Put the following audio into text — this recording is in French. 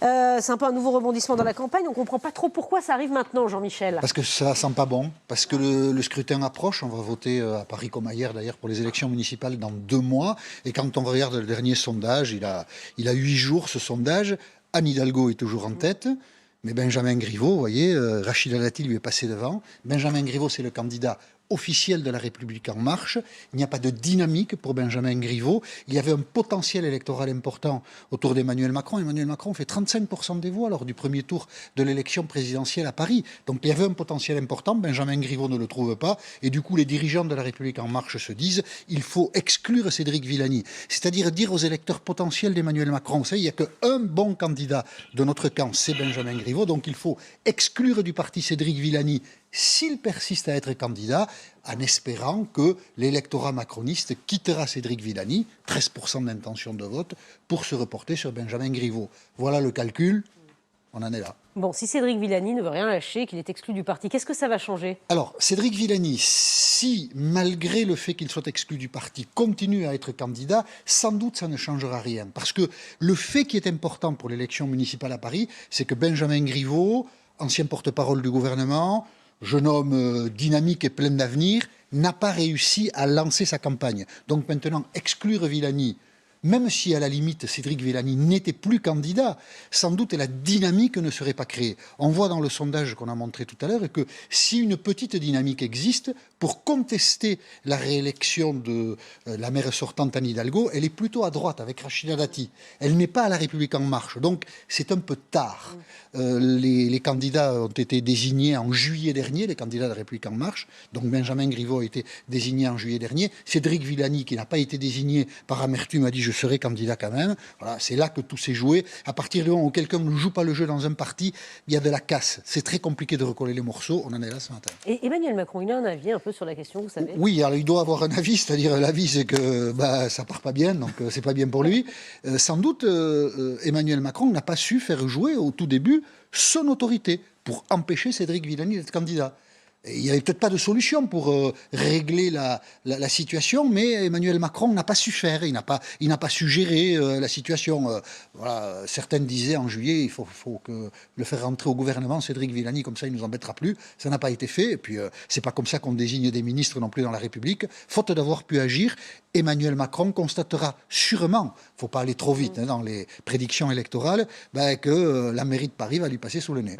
C'est un peu un nouveau rebondissement dans la campagne. On ne comprend pas trop pourquoi ça arrive maintenant, Jean-Michel. Parce que ça sent pas bon, parce que le scrutin approche. On va voter à Paris comme ailleurs d'ailleurs pour les élections municipales dans 2 mois. Et quand on regarde le dernier sondage, il a 8 jours ce sondage. Anne Hidalgo est toujours en tête. Mais Benjamin Griveaux, vous voyez, Rachida Dati lui est passé devant. Benjamin Griveaux, c'est le candidat officiel de La République En Marche. Il n'y a pas de dynamique pour Benjamin Griveaux. Il y avait un potentiel électoral important autour d'Emmanuel Macron. Emmanuel Macron fait 35% des voix lors du premier tour de l'élection présidentielle à Paris. Donc il y avait un potentiel important. Benjamin Griveaux ne le trouve pas. Et du coup, les dirigeants de La République En Marche se disent il faut exclure Cédric Villani. C'est-à-dire dire aux électeurs potentiels d'Emmanuel Macron, vous savez, il n'y a qu'un bon candidat de notre camp, c'est Benjamin Griveaux. Donc il faut exclure du parti Cédric Villani s'il persiste à être candidat, en espérant que l'électorat macroniste quittera Cédric Villani, 13% d'intention de vote, pour se reporter sur Benjamin Griveaux. Voilà le calcul, on en est là. Bon, si Cédric Villani ne veut rien lâcher, qu'il est exclu du parti, qu'est-ce que ça va changer? Alors, Cédric Villani, si, malgré le fait qu'il soit exclu du parti, continue à être candidat, sans doute ça ne changera rien. Parce que le fait qui est important pour l'élection municipale à Paris, c'est que Benjamin Griveaux, ancien porte-parole du gouvernement, jeune homme dynamique et plein d'avenir, n'a pas réussi à lancer sa campagne. Donc maintenant, exclure Villani, même si à la limite Cédric Villani n'était plus candidat, sans doute la dynamique ne serait pas créée. On voit dans le sondage qu'on a montré tout à l'heure que si une petite dynamique existe, pour contester la réélection de la maire sortante Anne Hidalgo, elle est plutôt à droite avec Rachida Dati. Elle n'est pas à La République En Marche, donc c'est un peu tard. Les candidats ont été désignés en juillet dernier, les candidats de La République En Marche, donc Benjamin Griveaux a été désigné en juillet dernier. Cédric Villani, qui n'a pas été désigné par amertume, a dit je serai candidat quand même. Voilà, c'est là que tout s'est joué. À partir du moment où quelqu'un ne joue pas le jeu dans un parti, il y a de la casse. C'est très compliqué de recoller les morceaux. On en est là ce matin. Et Emmanuel Macron, il a un avis un peu sur la question, vous savez? Oui, alors il doit avoir un avis, c'est-à-dire l'avis c'est que ça part pas bien, donc c'est pas bien pour lui. Sans doute, Emmanuel Macron n'a pas su faire jouer au tout début son autorité pour empêcher Cédric Villani d'être candidat. Et il n'y avait peut-être pas de solution pour régler la situation, mais Emmanuel Macron n'a pas su faire, il n'a pas su gérer la situation. Voilà, certains disaient en juillet, il faut le faire rentrer au gouvernement, Cédric Villani, comme ça il ne nous embêtera plus. Ça n'a pas été fait, et puis c'est pas comme ça qu'on désigne des ministres non plus dans la République. Faute d'avoir pu agir, Emmanuel Macron constatera sûrement, il ne faut pas aller trop vite dans les prédictions électorales, que la mairie de Paris va lui passer sous le nez.